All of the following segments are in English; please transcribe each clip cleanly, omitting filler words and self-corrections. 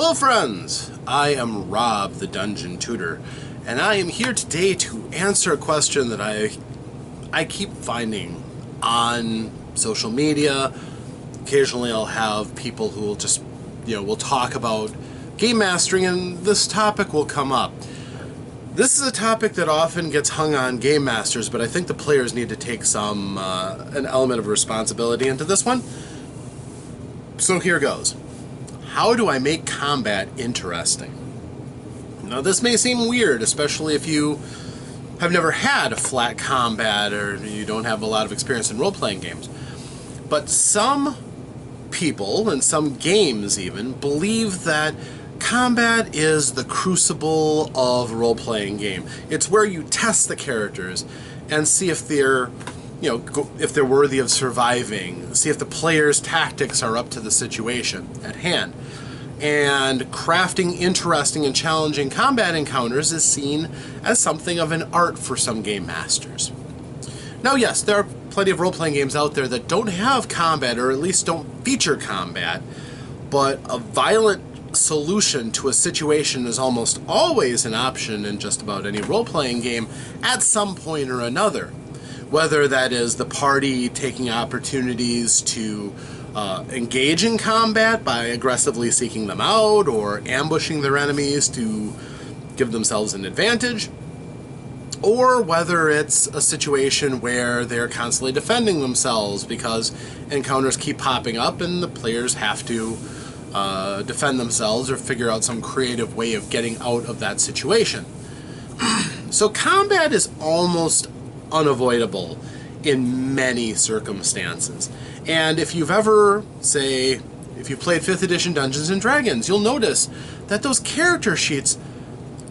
Hello friends, I am Rob the Dungeon Tutor, and I am here today to answer a question that I keep finding on social media. Occasionally I'll have people who will just, we'll talk about game mastering and this topic will come up. This is a topic that often gets hung on game masters, but I think the players need to take an element of responsibility into this one. So here goes. How do I make combat interesting? Now this may seem weird, especially if you have never had a flat combat or you don't have a lot of experience in role-playing games. But some people, and some games even, believe that combat is the crucible of a role-playing game. It's where you test the characters and see if they're if they're worthy of surviving, see if the player's tactics are up to the situation at hand. And crafting interesting and challenging combat encounters is seen as something of an art for some game masters. Now yes, there are plenty of role-playing games out there that don't have combat, or at least don't feature combat, but a violent solution to a situation is almost always an option in just about any role-playing game at some point or another. Whether that is the party taking opportunities to engage in combat by aggressively seeking them out or ambushing their enemies to give themselves an advantage, or whether it's a situation where they're constantly defending themselves because encounters keep popping up and the players have to defend themselves or figure out some creative way of getting out of that situation. So combat is almost unavoidable in many circumstances. And if you've ever, if you played 5th edition Dungeons & Dragons, you'll notice that those character sheets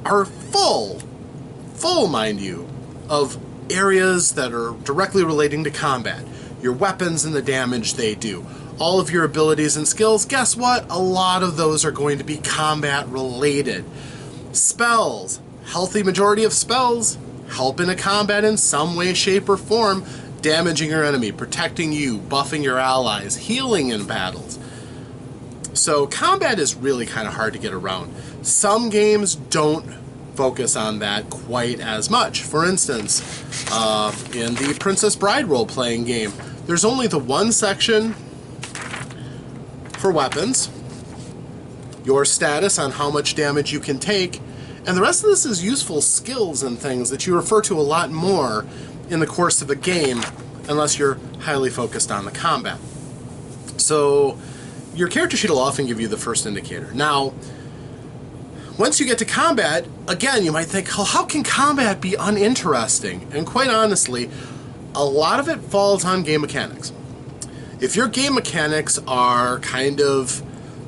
are full, mind you, of areas that are directly relating to combat. Your weapons and the damage they do. All of your abilities and skills, guess what? A lot of those are going to be combat related. Spells. Healthy majority of spells help in a combat in some way, shape, or form, damaging your enemy, protecting you, buffing your allies, healing in battles. So combat is really kind of hard to get around. Some games don't focus on that quite as much. For instance, in the Princess Bride role-playing game, there's only the one section for weapons, your status on how much damage you can take, and the rest of this is useful skills and things that you refer to a lot more in the course of a game unless you're highly focused on the combat. So your character sheet will often give you the first indicator. Now, once you get to combat, again, you might think, well, how can combat be uninteresting? And quite honestly, a lot of it falls on game mechanics. If your game mechanics are kind of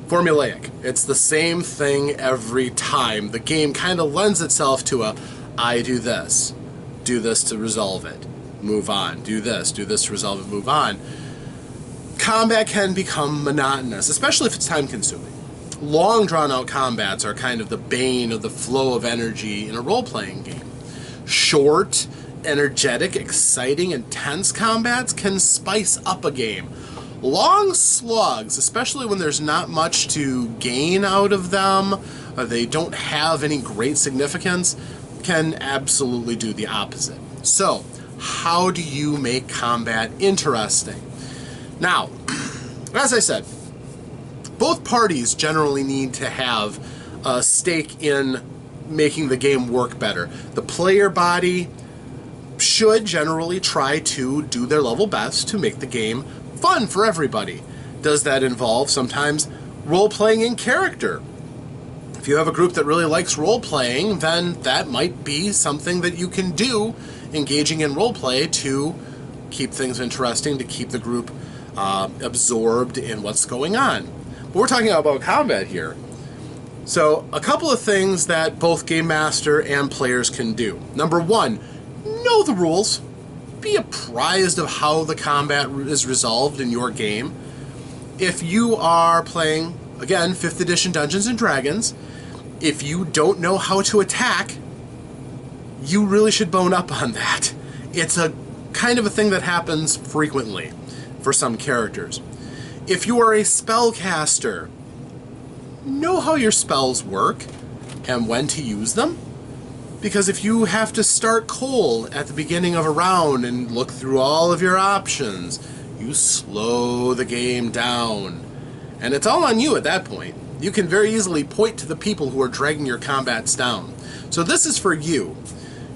formulaic, it's the same thing every time, the game kind of lends itself to I do this to resolve it, move on, do this to resolve it, move on. Combat can become monotonous, especially if it's time consuming. Long drawn out combats are kind of the bane of the flow of energy in a role-playing game. Short, energetic, exciting, intense combats can spice up a game. Long slugs, especially when there's not much to gain out of them, or they don't have any great significance, can absolutely do the opposite. So, how do you make combat interesting? Now, as I said, both parties generally need to have a stake in making the game work better. The player body should generally try to do their level best to make the game fun for everybody. Does that involve sometimes role-playing in character? If you have a group that really likes role-playing, then that might be something that you can do, engaging in role-play to keep things interesting, to keep the group absorbed in what's going on. But we're talking about combat here. So a couple of things that both Game Master and players can do. Number one, know the rules. Be apprised of how the combat is resolved in your game. If you are playing, again, 5th edition Dungeons & Dragons, if you don't know how to attack, you really should bone up on that. It's a kind of a thing that happens frequently for some characters. If you are a spellcaster, know how your spells work and when to use them. Because if you have to start cold at the beginning of a round and look through all of your options, you slow the game down. And it's all on you at that point. You can very easily point to the people who are dragging your combats down. So this is for you.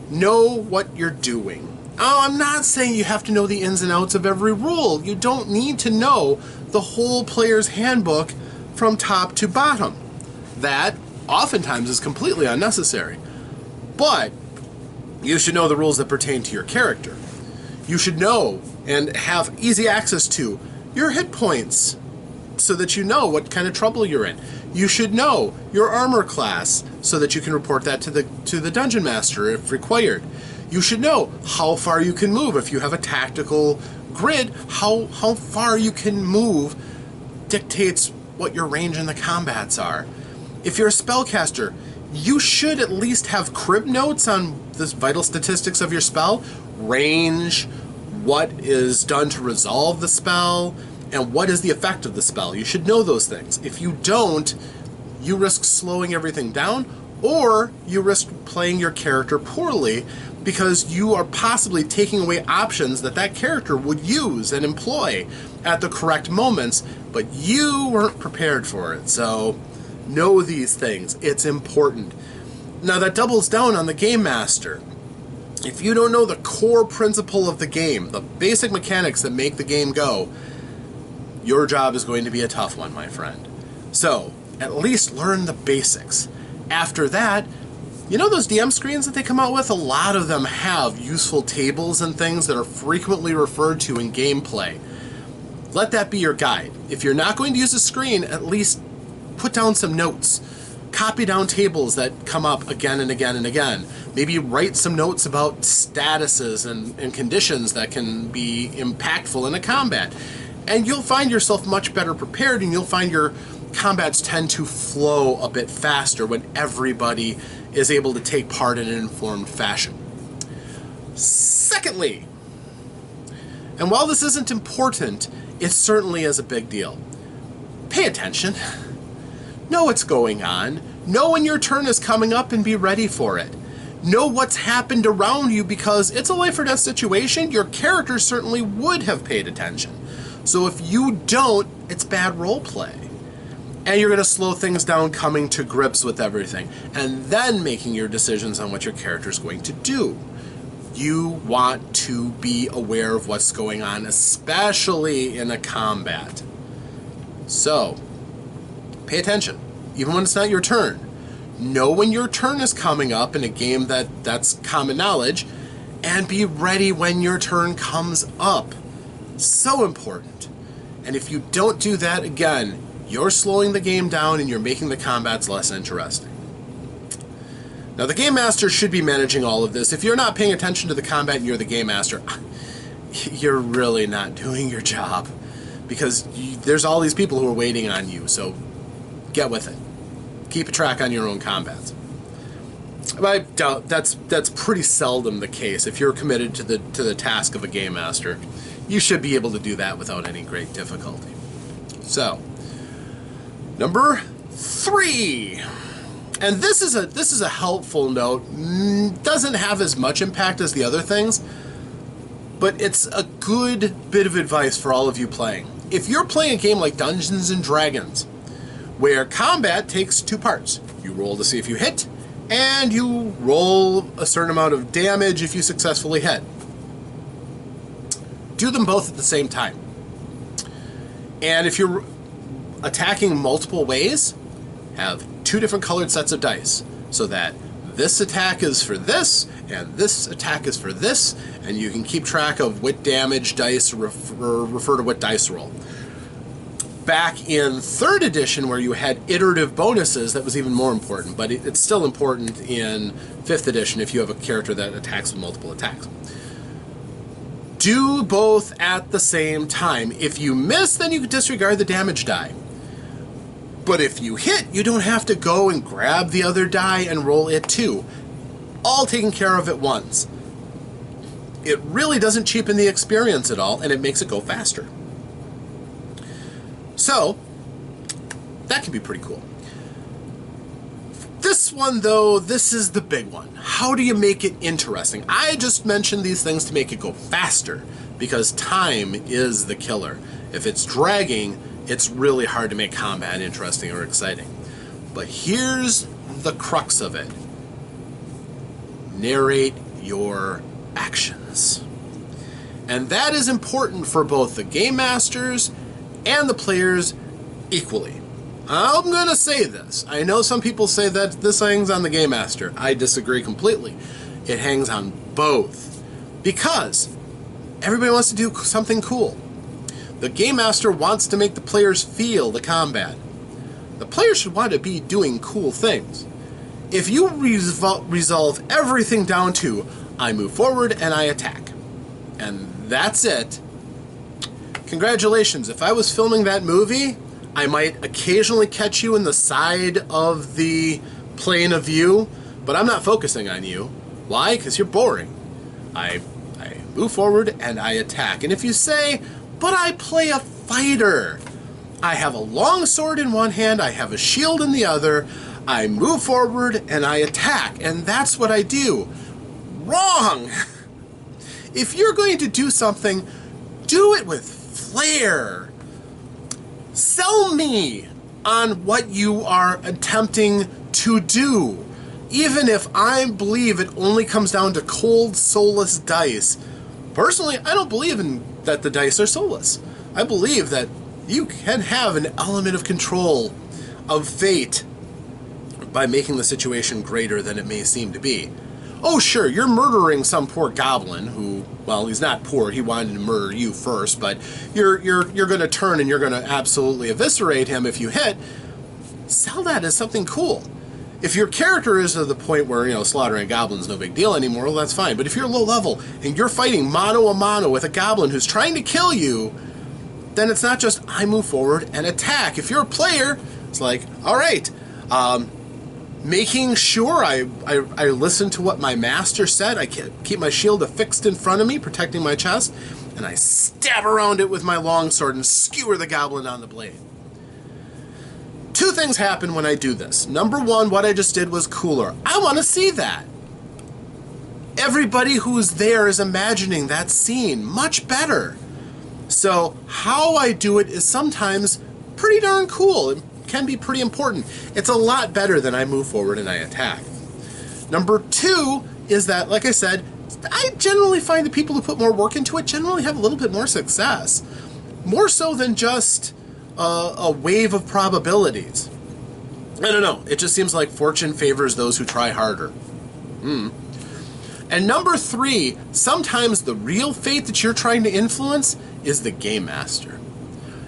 Know what you're doing. Oh, I'm not saying you have to know the ins and outs of every rule. You don't need to know the whole player's handbook from top to bottom. That oftentimes is completely unnecessary. But you should know the rules that pertain to your character. You should know and have easy access to your hit points so that you know what kind of trouble you're in. You should know your armor class so that you can report that to the dungeon master if required. You should know how far you can move. If you have a tactical grid, how far you can move dictates what your range in the combats are. If you're a spellcaster, you should at least have crib notes on the vital statistics of your spell, range, what is done to resolve the spell, and what is the effect of the spell. You should know those things. If you don't, you risk slowing everything down, or you risk playing your character poorly because you are possibly taking away options that character would use and employ at the correct moments, but you weren't prepared for it. So know these things. It's important. Now that doubles down on the game master. If you don't know the core principle of the game, the basic mechanics that make the game go, your job is going to be a tough one, my friend. So at least learn the basics. After that, you know those DM screens that they come out with? A lot of them have useful tables and things that are frequently referred to in gameplay. Let that be your guide. If you're not going to use a screen, at least put down some notes. Copy down tables that come up again and again and again. Maybe write some notes about statuses and conditions that can be impactful in a combat. And you'll find yourself much better prepared, and you'll find your combats tend to flow a bit faster when everybody is able to take part in an informed fashion. Secondly, and while this isn't important, it certainly is a big deal. Pay attention. Know what's going on. Know when your turn is coming up and be ready for it. Know what's happened around you, because it's a life or death situation. Your character certainly would have paid attention. So if you don't, it's bad role play. And you're going to slow things down coming to grips with everything, and then making your decisions on what your character is going to do. You want to be aware of what's going on, especially in a combat. So, pay attention, even when it's not your turn. Know when your turn is coming up in a game that's common knowledge, and be ready when your turn comes up. So important. And if you don't do that, again, you're slowing the game down and you're making the combats less interesting. Now, the Game Master should be managing all of this. If you're not paying attention to the combat and you're the Game Master, you're really not doing your job, because there's all these people who are waiting on you, so get with it. Keep a track on your own combats. But I doubt that's pretty seldom the case. If you're committed to the task of a Game Master, you should be able to do that without any great difficulty. So, number 3, and this is a helpful note. Doesn't have as much impact as the other things, but it's a good bit of advice for all of you playing. If you're playing a game like Dungeons and Dragons, where combat takes 2 parts, you roll to see if you hit, and you roll a certain amount of damage if you successfully hit. Do them both at the same time. And if you're attacking multiple ways, have 2 different colored sets of dice, so that this attack is for this, and this attack is for this, and you can keep track of what damage dice refer to what dice roll. Back in 3rd edition, where you had iterative bonuses, that was even more important, but it's still important in 5th edition if you have a character that attacks with multiple attacks. Do both at the same time. If you miss, then you can disregard the damage die. But if you hit, you don't have to go and grab the other die and roll it too. All taken care of at once. It really doesn't cheapen the experience at all, and it makes it go faster. So, that can be pretty cool. this one, though, this is the big one. How do you make it interesting? I just mentioned these things to make it go faster, because time is the killer. If it's dragging, it's really hard to make combat interesting or exciting. But here's the crux of it. Narrate your actions. And that is important for both the game masters and the players equally. I'm going to say this. I know some people say that this hangs on the game master. I disagree completely. It hangs on both. Because everybody wants to do something cool. The game master wants to make the players feel the combat. The players should want to be doing cool things. If you resolve everything down to, I move forward and I attack, and that's it, congratulations. If I was filming that movie, I might occasionally catch you in the side of the plane of view, but I'm not focusing on you. Why? Because you're boring. I move forward and I attack. And if you say, but I play a fighter, I have a long sword in one hand, I have a shield in the other, I move forward and I attack, and that's what I do. Wrong! If you're going to do something, do it with flair. Sell me on what you are attempting to do. Even if I believe it only comes down to cold, soulless dice. Personally, I don't believe that the dice are soulless. I believe that you can have an element of control, of fate, by making the situation greater than it may seem to be. Oh, sure, you're murdering some poor goblin who, well, he's not poor, he wanted to murder you first, but you're going to turn and you're going to absolutely eviscerate him if you hit. Sell that as something cool. If your character is to the point where, you know, slaughtering a goblin is no big deal anymore, well, that's fine. But if you're low level and you're fighting mano a mano with a goblin who's trying to kill you, then it's not just I move forward and attack. If you're a player, it's like, all right, making sure I listen to what my master said. I keep my shield affixed in front of me, protecting my chest, and I stab around it with my longsword and skewer the goblin on the blade. Two things happen when I do this. Number one, what I just did was cooler. I want to see that. Everybody who's there is imagining that scene much better. So how I do it is sometimes pretty darn cool. It can be pretty important. It's a lot better than I move forward and I attack. Number two is that, like I said, I generally find the people who put more work into it generally have a little bit more success. More so than just a wave of probabilities. I don't know. It just seems like fortune favors those who try harder. And number three, sometimes the real fate that you're trying to influence is the game master.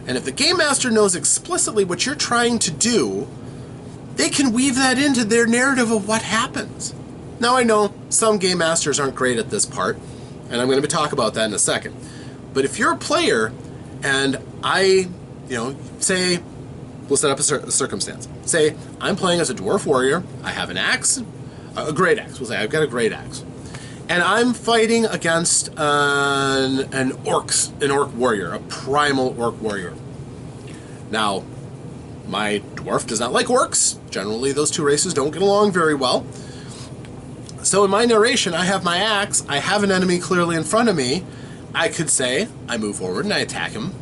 And if the game master knows explicitly what you're trying to do, they can weave that into their narrative of what happens. Now, I know some game masters aren't great at this part, and I'm going to talk about that in a second. But if you're a player and say, we'll set up a circumstance. Say, I'm playing as a dwarf warrior, I have an axe, a great axe, we'll say I've got a great axe. And I'm fighting against an orc warrior, a primal orc warrior. Now, my dwarf does not like orcs. Generally, those two races don't get along very well. So in my narration, I have my axe, I have an enemy clearly in front of me. I could say, I move forward and I attack him.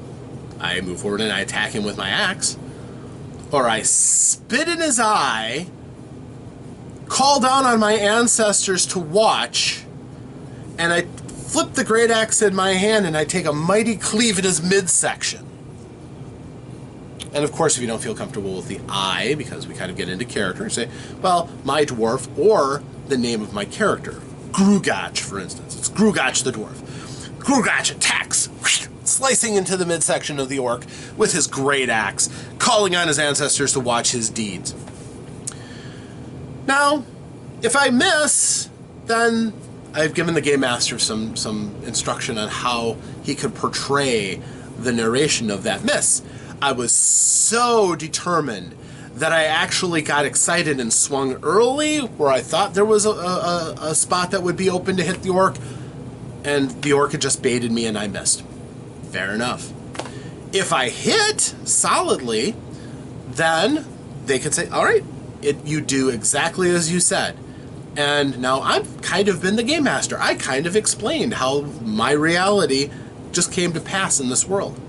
I move forward and I attack him with my axe. Or I spit in his eye, call down on my ancestors to watch, and I flip the great axe in my hand and I take a mighty cleave in his midsection. And of course, if you don't feel comfortable with the I, because we kind of get into character, say, well, my dwarf, or the name of my character. Grugach, for instance. It's Grugach the dwarf. Grugach attacks, slicing into the midsection of the orc with his great axe, calling on his ancestors to watch his deeds. Now, if I miss, then I've given the game master some instruction on how he could portray the narration of that miss. I was so determined that I actually got excited and swung early where I thought there was a spot that would be open to hit the orc, and the orc had just baited me and I missed. Fair enough. If I hit solidly, then they could say, all right, you do exactly as you said. And now I've kind of been the game master. I kind of explained how my reality just came to pass in this world.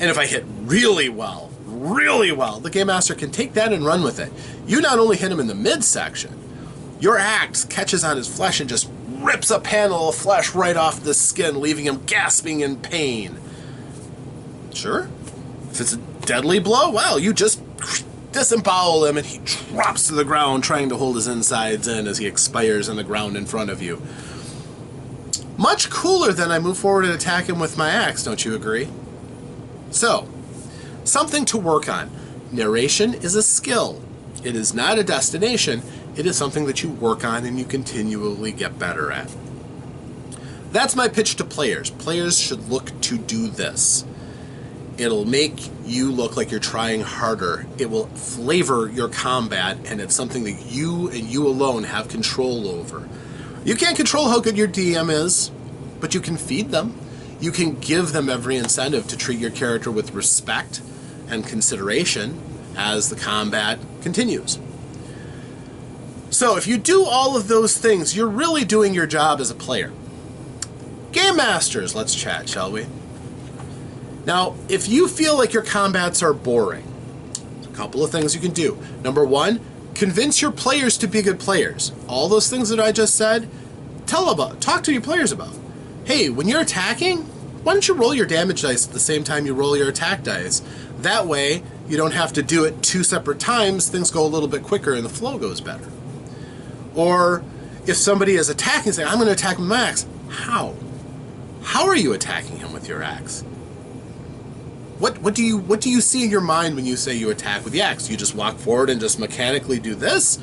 And if I hit really well, the game master can take that and run with it. You not only hit him in the midsection, your axe catches on his flesh and just rips a panel of flesh right off the skin, leaving him gasping in pain. Sure. If it's a deadly blow, well, you just disembowel him and he drops to the ground trying to hold his insides in as he expires on the ground in front of you. Much cooler than I move forward and attack him with my axe, don't you agree? So, something to work on. Narration is a skill. It is not a destination. It is something that you work on and you continually get better at. That's my pitch to players. Players should look to do this. It'll make you look like you're trying harder. It will flavor your combat, and it's something that you and you alone have control over. You can't control how good your DM is, but you can feed them. You can give them every incentive to treat your character with respect and consideration as the combat continues. So if you do all of those things, you're really doing your job as a player. Game Masters, let's chat, shall we? Now, if you feel like your combats are boring, there's a couple of things you can do. Number one, convince your players to be good players. All those things that I just said, talk to your players about. Hey, when you're attacking, why don't you roll your damage dice at the same time you roll your attack dice? That way, you don't have to do it 2 separate times, things go a little bit quicker and the flow goes better. Or if somebody is attacking, say, I'm going to attack with my axe. How? How are you attacking him with your axe? What do you see in your mind when you say you attack with the axe? You just walk forward and just mechanically do this?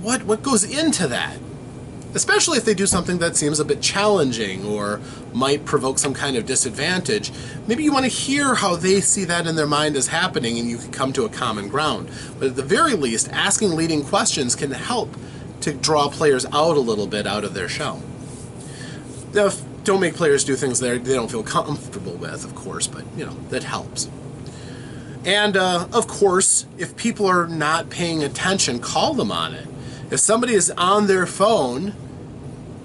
What goes into that? Especially if they do something that seems a bit challenging or might provoke some kind of disadvantage. Maybe you want to hear how they see that in their mind as happening and you can come to a common ground. But at the very least, asking leading questions can help to draw players out a little bit out of their shell. Now, don't make players do things they don't feel comfortable with, of course, but, that helps. And, of course, if people are not paying attention, call them on it. If somebody is on their phone,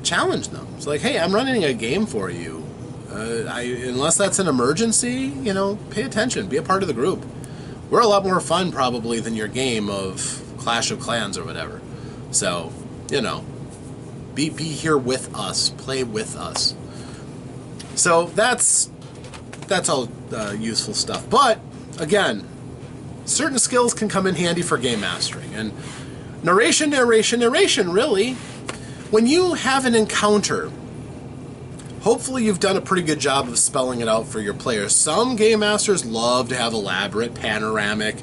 challenge them. It's like, hey, I'm running a game for you. Unless that's an emergency, pay attention. Be a part of the group. We're a lot more fun, probably, than your game of Clash of Clans or whatever. So, be here with us. Play with us. So that's all useful stuff. But, again, certain skills can come in handy for game mastering. And narration, really. When you have an encounter, hopefully you've done a pretty good job of spelling it out for your players. Some game masters love to have elaborate, panoramic,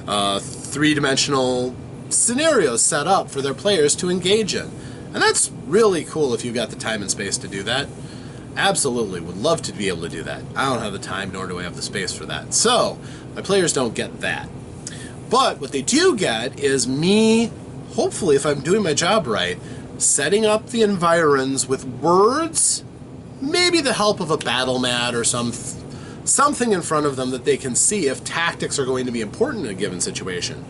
three-dimensional scenarios set up for their players to engage in. And that's really cool if you've got the time and space to do that. Absolutely, would love to be able to do that. I don't have the time, nor do I have the space for that. So, my players don't get that. But what they do get is me, hopefully, if I'm doing my job right, setting up the environs with words, maybe the help of a battle mat or something in front of them that they can see if tactics are going to be important in a given situation.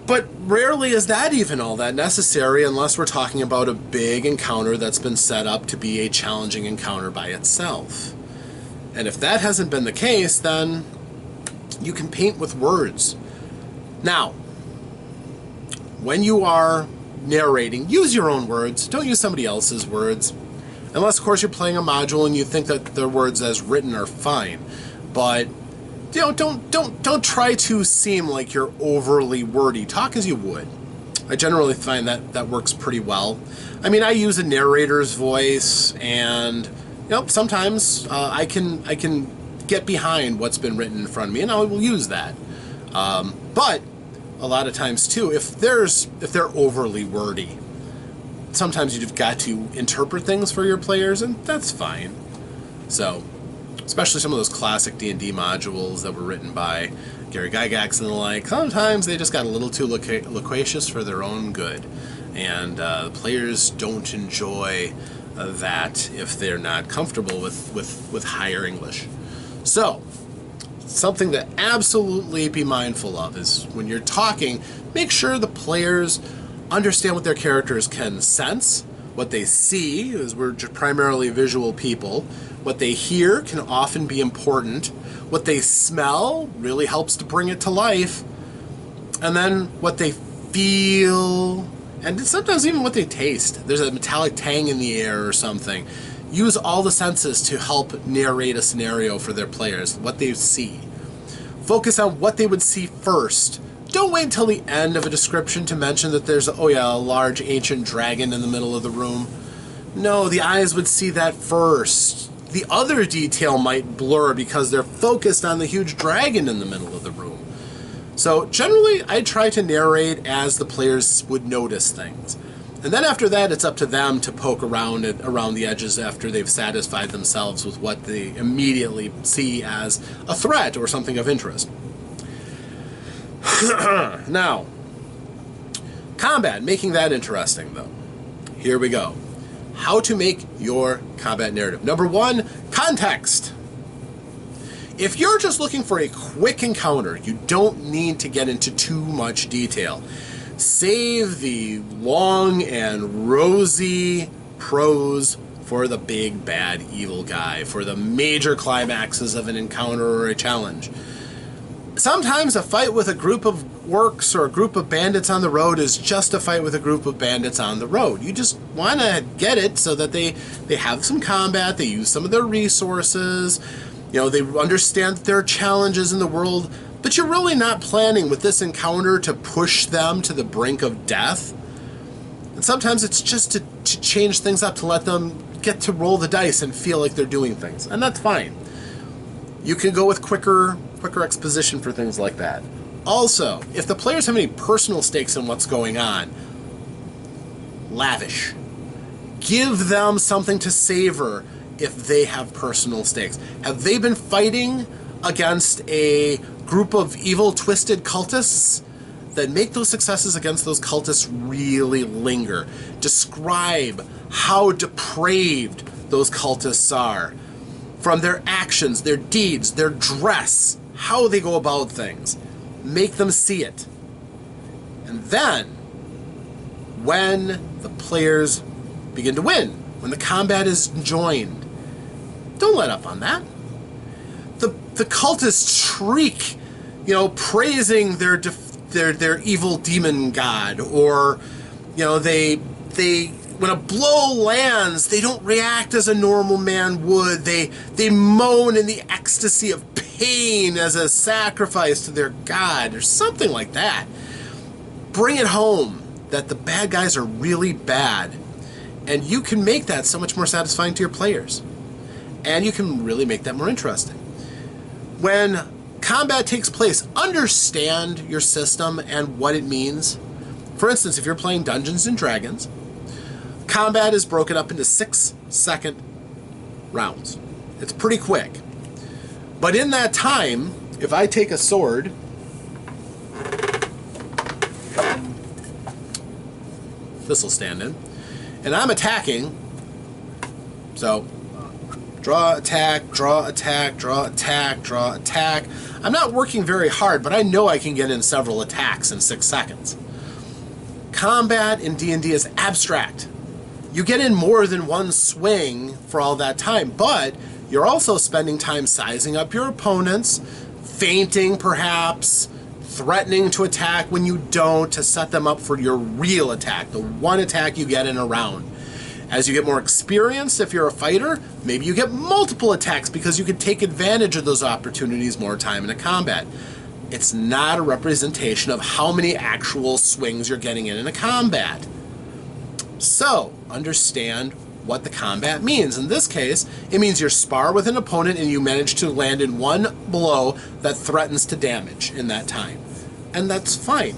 But rarely is that even all that necessary unless we're talking about a big encounter that's been set up to be a challenging encounter by itself. And if that hasn't been the case, then you can paint with words. Now, when you are narrating, use your own words. Don't use somebody else's words. Unless, of course, you're playing a module and you think that their words as written are fine. But don't try to seem like you're overly wordy. Talk as you would. I generally find that works pretty well. I mean, I use a narrator's voice, and sometimes I can get behind what's been written in front of me, and I will use that. But a lot of times too, if they're overly wordy, sometimes you've got to interpret things for your players, and that's fine. So, especially some of those classic D&D modules that were written by Gary Gygax and the like, sometimes they just got a little too loquacious for their own good. And players don't enjoy that if they're not comfortable with higher English. So, something to absolutely be mindful of is when you're talking, make sure the players understand what their characters can sense, what they see, as we're primarily visual people, what they hear can often be important, what they smell really helps to bring it to life, and then what they feel, and sometimes even what they taste. There's a metallic tang in the air or something. Use all the senses to help narrate a scenario for their players, what they see. Focus on what they would see first. Don't wait until the end of a description to mention that there's, oh yeah, a large ancient dragon in the middle of the room. No, the eyes would see that first. The other detail might blur because they're focused on the huge dragon in the middle of the room. So generally, I try to narrate as the players would notice things. And then after that, it's up to them to poke around the edges after they've satisfied themselves with what they immediately see as a threat or something of interest. Now, combat, making that interesting though. Here we go. How to make your combat narrative. Number one, context. If you're just looking for a quick encounter, you don't need to get into too much detail. Save the long and rosy prose for the big bad evil guy, for the major climaxes of an encounter or a challenge. Sometimes a fight with a group of orcs or a group of bandits on the road is just a fight with a group of bandits on the road. You just want to get it so that they have some combat, they use some of their resources, you know, they understand that there are challenges in the world, but you're really not planning with this encounter to push them to the brink of death. And sometimes it's just to change things up, to let them get to roll the dice and feel like they're doing things. And that's fine. You can go with quicker exposition for things like that. Also, if the players have any personal stakes in what's going on, lavish. Give them something to savor if they have personal stakes. Have they been fighting against a group of evil, twisted cultists? Then make those successes against those cultists really linger. Describe how depraved those cultists are. From their actions, their deeds, their dress, how they go about things. Make them see it. And then, when the players begin to win, when the combat is joined, don't let up on that. The cultists shriek, you know, praising their evil demon god, or, you know, they when a blow lands, they don't react as a normal man would. They moan in the ecstasy of pain as a sacrifice to their god, or something like that. Bring it home that the bad guys are really bad, and you can make that so much more satisfying to your players. And you can really make that more interesting. When combat takes place, understand your system and what it means. For instance, if you're playing Dungeons and Dragons, combat is broken up into 6-second rounds. It's pretty quick. But in that time, if I take a sword, this will stand in, and I'm attacking, so draw, attack, draw, attack, draw, attack, draw, attack. I'm not working very hard, but I know I can get in several attacks in 6 seconds. Combat in D&D is abstract. You get in more than one swing for all that time, but you're also spending time sizing up your opponents, feinting perhaps, threatening to attack when you don't, to set them up for your real attack, the one attack you get in a round. As you get more experienced, if you're a fighter, maybe you get multiple attacks because you can take advantage of those opportunities more time in a combat. It's not a representation of how many actual swings you're getting in a combat. So, understand what the combat means. In this case, it means you spar with an opponent and you manage to land in one blow that threatens to damage in that time. And that's fine.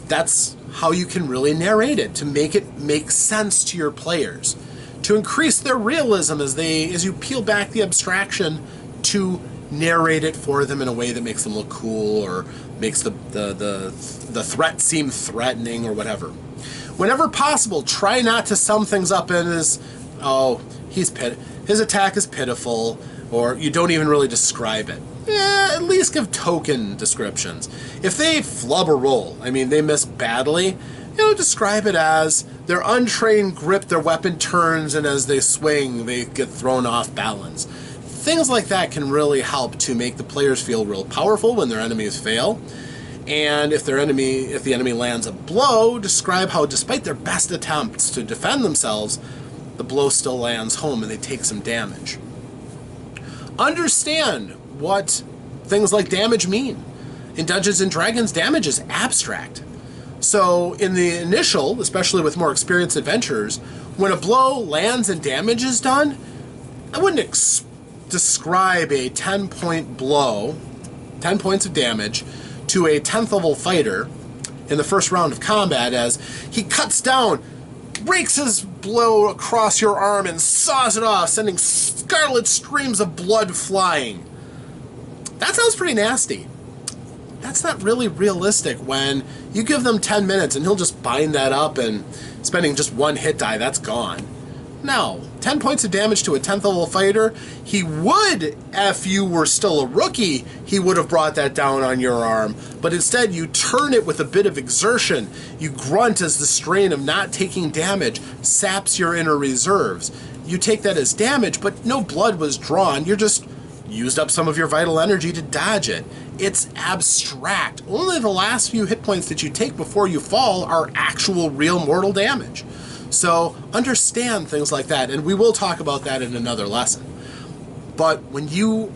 That's how you can really narrate it, to make it make sense to your players, to increase their realism as you peel back the abstraction, to narrate it for them in a way that makes them look cool or makes the threat seem threatening or whatever. Whenever possible, try not to sum things up as, his attack is pitiful, or you don't even really describe it. Yeah, at least give token descriptions. If they flub a roll, I mean, they miss badly, describe it as their untrained grip, their weapon turns, and as they swing, they get thrown off balance. Things like that can really help to make the players feel real powerful when their enemies fail. And if the enemy lands a blow, describe how despite their best attempts to defend themselves, the blow still lands home and they take some damage. Understand what things like damage mean. In Dungeons & Dragons, damage is abstract. So in the initial, especially with more experienced adventurers, when a blow lands and damage is done, I wouldn't describe a 10-point blow, 10 points of damage, to a 10th level fighter in the first round of combat as he cuts down, rakes his blow across your arm and saws it off, sending scarlet streams of blood flying. That sounds pretty nasty. That's not really realistic when you give them 10 minutes and he'll just bind that up and spending just one hit die, that's gone. No, 10 points of damage to a 10th level fighter, he would, if you were still a rookie, he would have brought that down on your arm. But instead, you turn it with a bit of exertion. You grunt as the strain of not taking damage saps your inner reserves. You take that as damage, but no blood was drawn. You're just used up some of your vital energy to dodge it. It's abstract. Only the last few hit points that you take before you fall are actual real mortal damage. So understand things like that, and we will talk about that in another lesson. But when you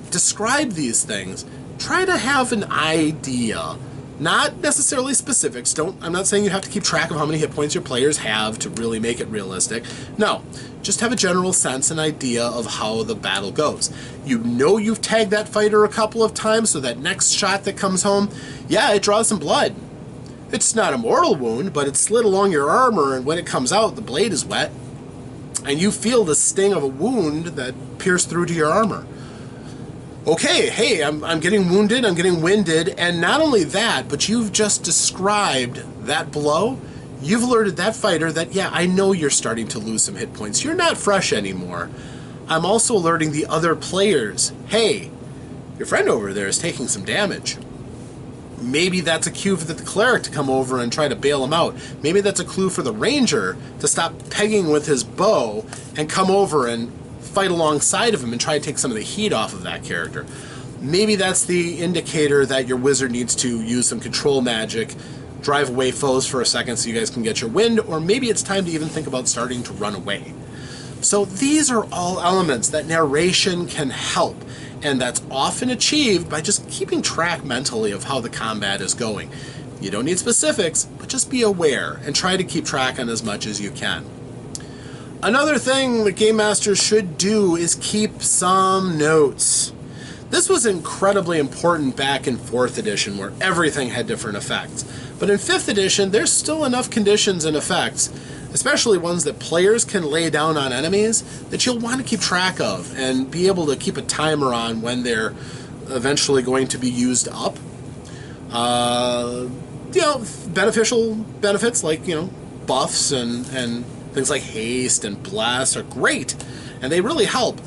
describe these things, try to have an idea, not necessarily specifics. I'm not saying you have to keep track of how many hit points your players have to really make it realistic. No, just have a general sense and idea of how the battle goes. You know you've tagged that fighter a couple of times, so that next shot that comes home, yeah, it draws some blood. It's not a mortal wound, but it's slid along your armor, and when it comes out, the blade is wet, and you feel the sting of a wound that pierced through to your armor. Okay, hey, I'm getting wounded, I'm getting winded, and not only that, but you've just described that blow. You've alerted that fighter that, yeah, I know you're starting to lose some hit points. You're not fresh anymore. I'm also alerting the other players, hey, your friend over there is taking some damage. Maybe that's a cue for the cleric to come over and try to bail him out. Maybe that's a clue for the ranger to stop pegging with his bow and come over and fight alongside of him and try to take some of the heat off of that character. Maybe that's the indicator that your wizard needs to use some control magic, drive away foes for a second so you guys can get your wind, or maybe it's time to even think about starting to run away. So these are all elements that narration can help, and that's often achieved by just keeping track mentally of how the combat is going. You don't need specifics, but just be aware and try to keep track on as much as you can. Another thing that Game Masters should do is keep some notes. This was incredibly important back in 4th edition where everything had different effects. But in 5th edition, there's still enough conditions and effects, especially ones that players can lay down on enemies, that you'll want to keep track of and be able to keep a timer on when they're eventually going to be used up. Beneficial benefits like, buffs and things like haste and bless are great, and they really help,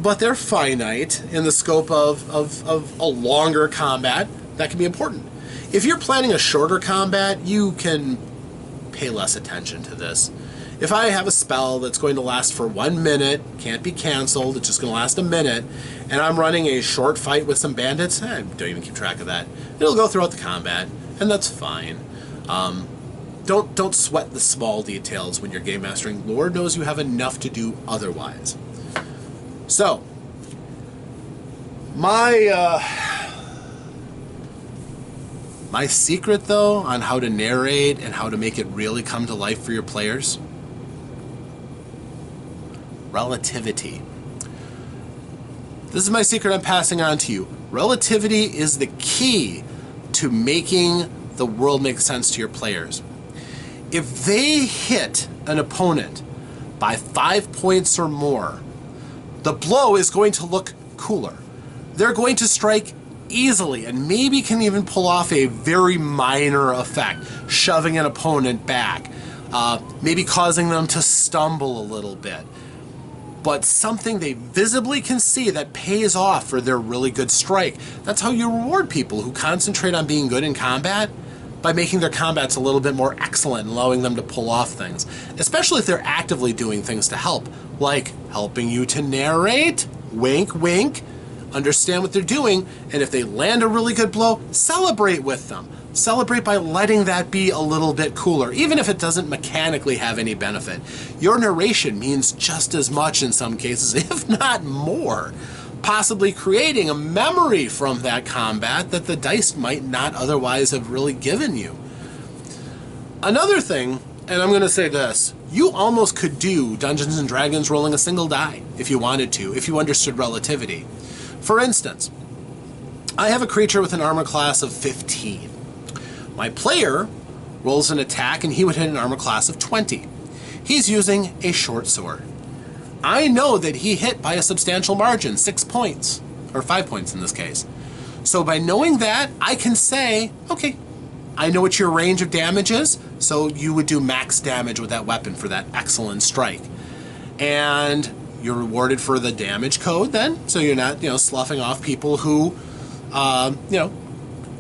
but they're finite in the scope of a longer combat that can be important. If you're planning a shorter combat, you can pay less attention to this. If I have a spell that's going to last for 1 minute, can't be canceled, it's just going to last a minute, and I'm running a short fight with some bandits, I don't even keep track of that. It'll go throughout the combat, and that's fine. Don't sweat the small details when you're game mastering. Lord knows you have enough to do otherwise. So, my secret, though, on how to narrate and how to make it really come to life for your players? Relativity. This is my secret I'm passing on to you. Relativity is the key to making the world make sense to your players. If they hit an opponent by 5 points or more, the blow is going to look cooler. They're going to strike easily and maybe can even pull off a very minor effect, shoving an opponent back, maybe causing them to stumble a little bit. but something they visibly can see that pays off for their really good strike. That's how you reward people who concentrate on being good in combat, by making their combats a little bit more excellent and allowing them to pull off things, especially if they're actively doing things to help, like helping you to narrate, wink, wink, understand what they're doing, and if they land a really good blow, celebrate with them. Celebrate by letting that be a little bit cooler, even if it doesn't mechanically have any benefit. Your narration means just as much in some cases, if not more, possibly creating a memory from that combat that the dice might not otherwise have really given you. Another thing, and I'm going to say this, you almost could do Dungeons & Dragons rolling a single die if you wanted to, if you understood relativity. For instance, I have a creature with an armor class of 15. My player rolls an attack and he would hit an armor class of 20. He's using a short sword. I know that he hit by a substantial margin, 6 points, or 5 points in this case. So by knowing that, I can say, okay, I know what your range of damage is, so you would do max damage with that weapon for that excellent strike. And you're rewarded for the damage code then, so you're not, sloughing off people who,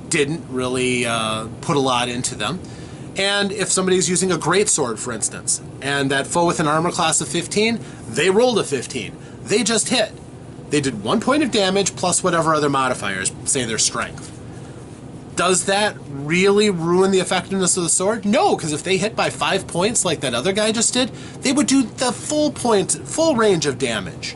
didn't really put a lot into them. And if somebody's using a greatsword, for instance, and that foe with an armor class of 15, they rolled a 15. They just hit. They did 1 point of damage plus whatever other modifiers, say their strength. Does that really ruin the effectiveness of the sword? No, because if they hit by 5 points like that other guy just did, they would do the full range of damage.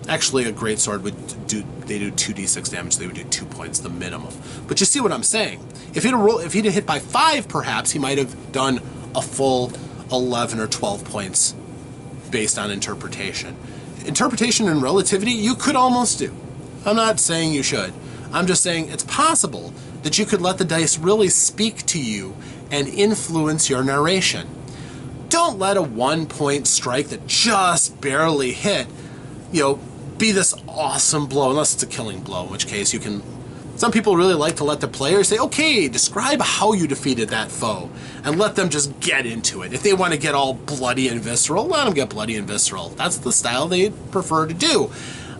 Actually, a greatsword would do 2d6 damage, they would do 2 points, the minimum. But you see what I'm saying? If he'd hit by 5, perhaps, he might have done a full 11 or 12 points based on interpretation. Interpretation and relativity, you could almost do. I'm not saying you should. I'm just saying it's possible that you could let the dice really speak to you and influence your narration. Don't let a 1 point strike that just barely hit, be this awesome blow, unless it's a killing blow, in which case you can... Some people really like to let the players say, okay, describe how you defeated that foe, and let them just get into it. If they want to get all bloody and visceral, let them get bloody and visceral. That's the style they prefer to do.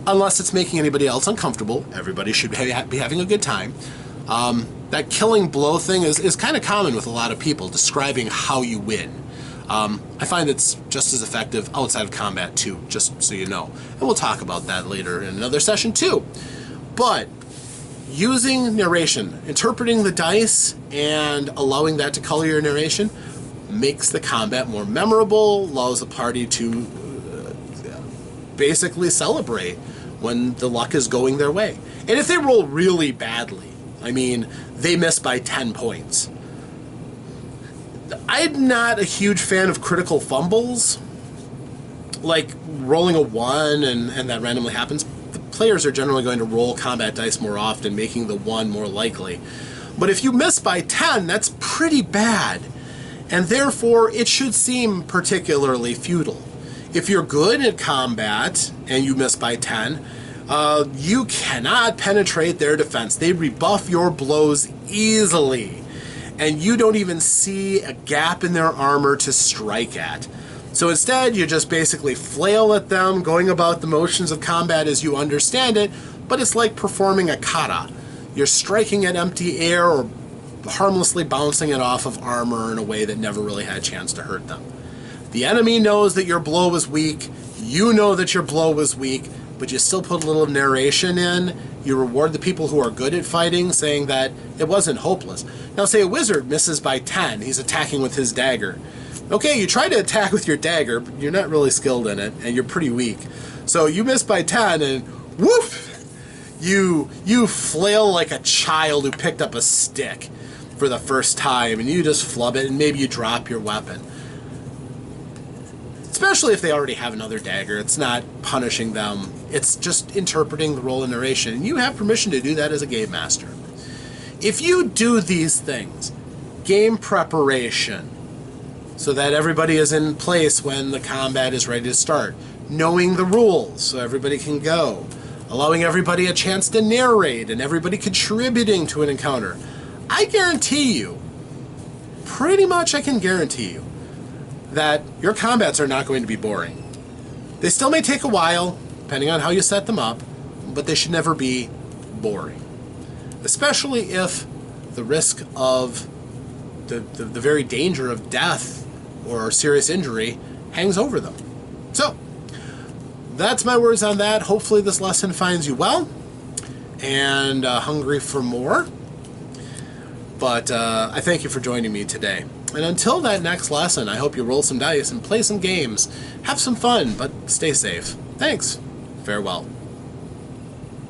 Unless it's making anybody else uncomfortable, everybody should be having a good time. That killing blow thing is kind of common with a lot of people, describing how you win. I find it's just as effective outside of combat too, just so you know. And we'll talk about that later in another session too. But using narration, interpreting the dice and allowing that to color your narration makes the combat more memorable, allows the party to basically celebrate when the luck is going their way. And if they roll really badly, I mean, they miss by 10 points. I'm not a huge fan of critical fumbles, like rolling a 1 and that randomly happens. The players are generally going to roll combat dice more often, making the 1 more likely. But if you miss by 10, that's pretty bad, and therefore it should seem particularly futile. If you're good at combat and you miss by 10, you cannot penetrate their defense. They rebuff your blows easily, and you don't even see a gap in their armor to strike at. So instead, you just basically flail at them, going about the motions of combat as you understand it, but it's like performing a kata. You're striking at empty air or harmlessly bouncing it off of armor in a way that never really had a chance to hurt them. The enemy knows that your blow was weak, you know that your blow was weak, but you still put a little narration in. You reward the people who are good at fighting, saying that it wasn't hopeless. Now say a wizard misses by 10, he's attacking with his dagger. Okay, you try to attack with your dagger, but you're not really skilled in it, and you're pretty weak. So you miss by 10, and woof! You flail like a child who picked up a stick for the first time, and you just flub it, and maybe you drop your weapon. Especially if they already have another dagger. It's not punishing them. It's just interpreting the role of narration. And you have permission to do that as a game master. If you do these things, game preparation, so that everybody is in place when the combat is ready to start, knowing the rules so everybody can go, allowing everybody a chance to narrate and everybody contributing to an encounter, I guarantee you, pretty much I can guarantee you, that your combats are not going to be boring. They still may take a while, depending on how you set them up, but they should never be boring. Especially if the risk of the very danger of death or serious injury hangs over them. So, that's my words on that. Hopefully this lesson finds you well and hungry for more. But I thank you for joining me today. And until that next lesson, I hope you roll some dice and play some games. Have some fun, but stay safe. Thanks. Farewell.